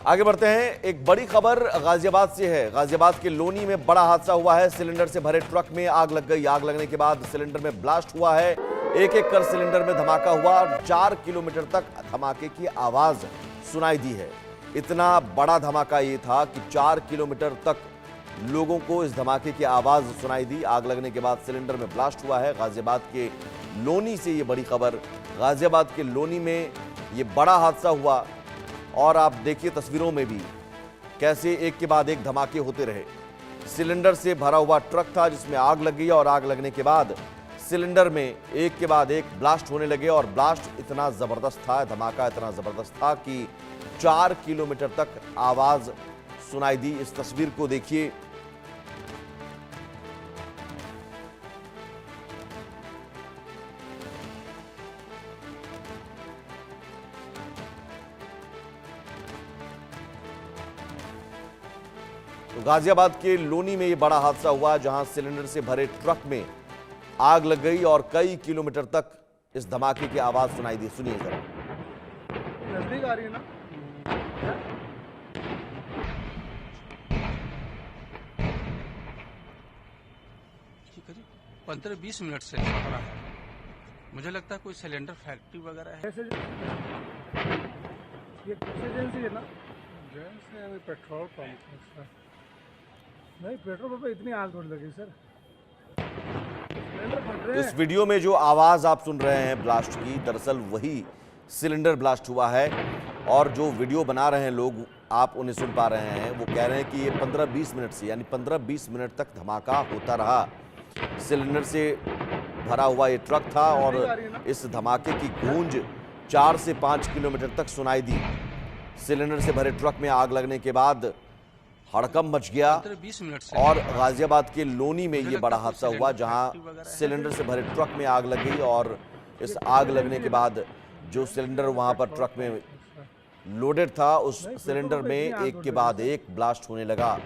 आगे बढ़ते हैं। एक बड़ी खबर गाजियाबाद से है। गाजियाबाद के लोनी में बड़ा हादसा हुआ है। सिलेंडर से भरे ट्रक में आग लग गई। आग लगने के बाद सिलेंडर में ब्लास्ट हुआ है। एक एक कर सिलेंडर में धमाका हुआ और 4 किलोमीटर तक धमाके की आवाज सुनाई दी है। इतना बड़ा धमाका ये था कि 4 किलोमीटर तक लोगों को इस धमाके की आवाज सुनाई दी। आग लगने के बाद सिलेंडर में ब्लास्ट हुआ है। गाजियाबाद के लोनी से ये बड़ी खबर। गाजियाबाद के लोनी में ये बड़ा हादसा हुआ और आप देखिए तस्वीरों में भी कैसे एक के बाद एक धमाके होते रहे। सिलेंडर से भरा हुआ ट्रक था जिसमें आग लग गई और आग लगने के बाद सिलेंडर में एक के बाद एक ब्लास्ट होने लगे और ब्लास्ट इतना जबरदस्त था, धमाका इतना जबरदस्त था कि 4 किलोमीटर तक आवाज सुनाई दी। इस तस्वीर को देखिए। तो गाजियाबाद के लोनी में यह बड़ा हादसा हुआ जहां सिलेंडर से भरे ट्रक में आग लग गई और कई किलोमीटर तक इस धमाके की आवाज सुनाई दी। सुनिए जरा। नजदीक आ रही है ना। करीब 15-20 मिनट से चल रहा है। मुझे लगता है कोई सिलेंडर फैक्ट्री वगैरह है। ये एजेंसी है ना। एजेंसी है, पेट्रोल पंप है सर। नहीं, पेट्रोल पंप पे इतनी आग थोड़ी लगी सर। सिलेंडर फट रहे हैं। इस वीडियो में जो आवाज आप सुन रहे हैं ब्लास्ट की, दरअसल वही सिलेंडर ब्लास्ट हुआ है। और जो वीडियो बना रहे हैं लोग, आप उन्हें सुन पा रहे हैं, वो कह रहे हैं कि ये 15-20 मिनट से, यानी 15-20 मिनट तक धमाका होता रहा। सिलेंडर से भरा हुआ ये ट्रक था और इस धमाके की गूंज 4 से 5 किलोमीटर तक सुनाई दी। सिलेंडर से भरे ट्रक में आग लगने के बाद हड़कंप मच गया 15-20 मिनट से और गाजियाबाद के लोनी में ये बड़ा हादसा हुआ जहां सिलेंडर से भरे ट्रक में आग लग गई और इस आग लगने के बाद जो सिलेंडर वहां पर ट्रक में लोडेड था, उस सिलेंडर में एक के बाद एक ब्लास्ट होने लगा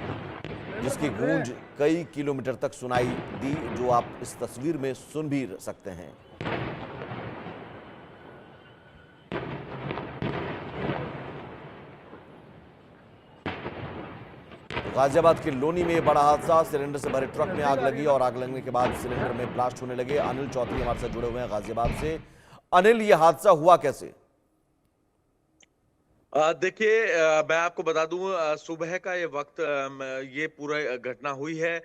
जिसकी गूंज कई किलोमीटर तक सुनाई दी, जो आप इस तस्वीर में सुन भी सकते हैं। गाजियाबाद के लोनी में बड़ा हादसा। सिलेंडर से भरे ट्रक में आग लगी और आग लगने के बाद सिलेंडर में ब्लास्ट होने लगे। अनिल चौधरी हमारे साथ जुड़े हुए हैं गाजियाबाद से। अनिल, ये हादसा हुआ कैसे? देखिए, मैं आपको बता दूं, सुबह का ये वक्त, ये पूरा घटना हुई है।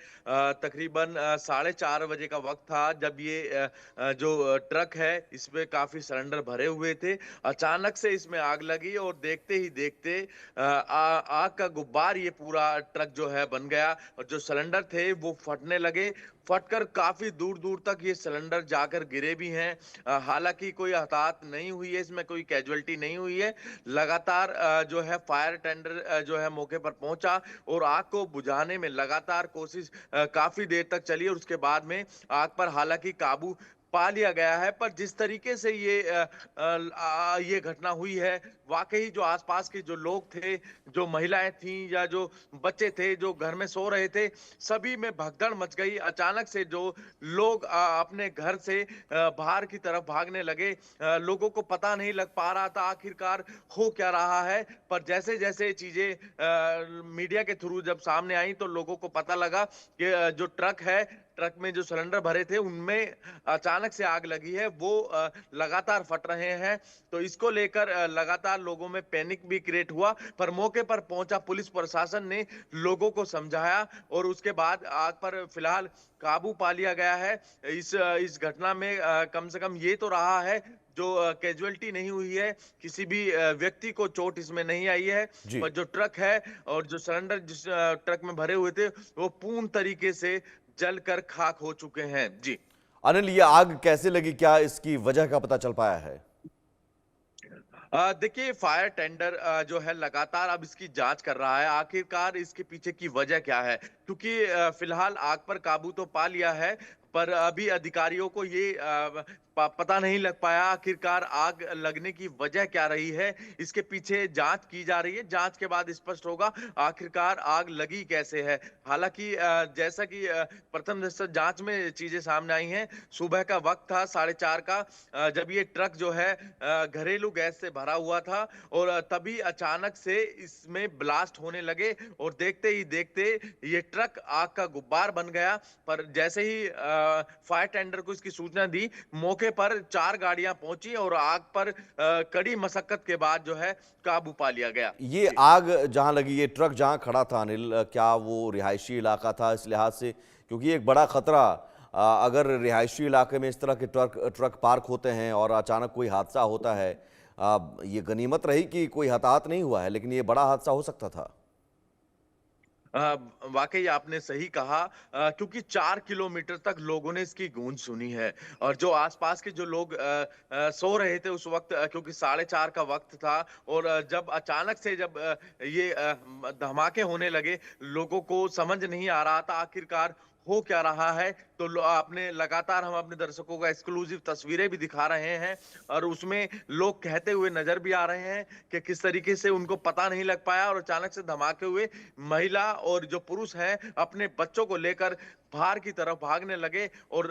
तकरीबन 4:30 बजे का वक्त था जब ये जो ट्रक है इसमें काफी सिलेंडर भरे हुए थे। अचानक से इसमें आग लगी और देखते ही देखते आग का गुब्बार ये पूरा ट्रक जो है बन गया और जो सिलेंडर थे वो फटने लगे। फटकर काफी दूर दूर तक ये सिलेंडर जाकर गिरे भी हैं। हालांकि कोई हताहत नहीं हुई है, इसमें कोई कैजुअलिटी नहीं हुई है। लगातार जो है फायर टेंडर जो है मौके पर पहुंचा और आग को बुझाने में लगातार कोशिश काफी देर तक चली और उसके बाद में आग पर हालांकि काबू पा लिया गया है। पर जिस तरीके से ये घटना हुई है, वाकई जो आसपास के जो लोग थे, जो महिलाएं थीं या जो बच्चे थे जो घर में सो रहे थे, सभी में भगदड़ मच गई। अचानक से जो लोग अपने घर से बाहर की तरफ भागने लगे। लोगों को पता नहीं लग पा रहा था आखिरकार हो क्या रहा है। पर जैसे जैसे चीजें मीडिया के थ्रू जब सामने आई तो लोगों को पता लगा कि जो ट्रक है, ट्रक में जो सिलेंडर भरे थे उनमें अचानक से आग लगी है, वो लगातार फट रहे हैं। तो इसको लेकर लगातार लोगों में पैनिक भी क्रिएट हुआ। पर मौके पर पहुंचा पुलिस प्रशासन ने लोगों को समझाया और उसके बाद आग पर फिलहाल काबू पा लिया गया है। इस घटना में कम से कम ये तो रहा है, जो कैजुअलिटी नहीं हुई है, किसी भी व्यक्ति को चोट इसमें नहीं आई है। जी। पर जो ट्रक है और जो सिलेंडर जिस ट्रक में भरे हुए थे वो पूर्ण तरीके से जलकर खाक हो चुके हैं। जी अनिल, ये आग कैसे लगी? क्या इसकी वजह का पता चल पाया है? देखिए, फायर टेंडर जो है लगातार अब इसकी जांच कर रहा है, आखिरकार इसके पीछे की वजह क्या है। क्योंकि फिलहाल आग पर काबू तो पा लिया है, पर अभी अधिकारियों को ये पता नहीं लग पाया आखिरकार आग लगने की वजह क्या रही है। इसके पीछे जांच की जा रही है, जांच के बाद स्पष्ट होगा आखिरकार आग लगी कैसे है। हालांकि जैसा कि प्रथम दृष्टया जांच में चीजें सामने आई हैं, सुबह का वक्त था 4:30 का, जब ये ट्रक जो है घरेलू गैस से भरा हुआ था और तभी अचानक से इसमें ब्लास्ट होने लगे और देखते ही देखते ये ट्रक आग का गुब्बार बन गया। पर जैसे ही फायर टेंडर को इसकी सूचना दी, मौके पर 4 गाड़ियां पहुंची और आग पर कड़ी मशक्कत के बाद जो है काबू पा लिया गया। ये आग जहां लगी, ये ट्रक जहां खड़ा था अनिल, क्या वो रिहायशी इलाका था इस लिहाज से? क्योंकि एक बड़ा खतरा, अगर रिहायशी इलाके में इस तरह के ट्रक पार्क होते हैं और अचानक कोई हादसा होता है, ये गनीमत रही कि कोई हताहत नहीं हुआ है, लेकिन ये बड़ा हादसा हो सकता था। वाकई आपने सही कहा, क्योंकि 4 किलोमीटर तक लोगों ने इसकी गूंज सुनी है और जो आसपास के जो लोग सो रहे थे उस वक्त, क्योंकि 4:30 का वक्त था और जब अचानक से जब ये धमाके होने लगे, लोगों को समझ नहीं आ रहा था आखिरकार हो क्या रहा है। तो आपने लगातार, हम अपने दर्शकों को एक्सक्लूसिव तस्वीरें भी दिखा रहे हैं और उसमें लोग कहते हुए नजर भी आ रहे हैं कि किस तरीके से उनको पता नहीं लग पाया और अचानक से धमाके हुए। महिला और जो पुरुष हैं अपने बच्चों को लेकर बाहर की तरफ भागने लगे और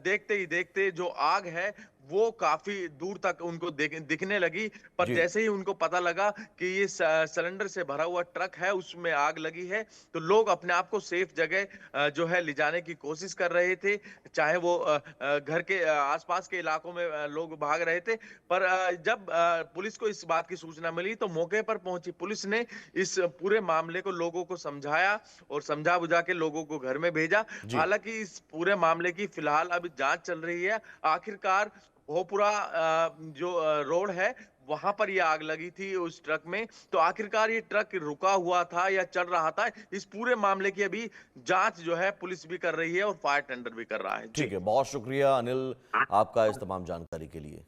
देखते ही देखते जो आग है वो काफी दूर तक उनको दिखने लगी। पर जी। जैसे ही उनको पता लगा कि ये सिलेंडर से भरा हुआ ट्रक है, उसमें आग लगी है, तो लोग अपने आप को सेफ जगह जो है ले जाने की कोशिश कर रहे थे। चाहे वो घर के आसपास के इलाकों में लोग भाग रहे थे। पर जब पुलिस को इस बात की सूचना मिली तो मौके पर पहुंची पुलिस ने इस पूरे मामले को लोगों को समझाया और समझा बुझा के लोगों को घर में भेजा। जी। हालांकि इस पूरे मामले की फिलहाल अभी जांच चल रही है। आखिरकार भोपुरा जो रोड है वहां पर ये आग लगी थी उस ट्रक में, तो आखिरकार ये ट्रक रुका हुआ था या चल रहा था, इस पूरे मामले की अभी जांच जो है पुलिस भी कर रही है और फायर टेंडर भी कर रहा है। ठीक है, बहुत शुक्रिया अनिल आपका इस तमाम जानकारी के लिए।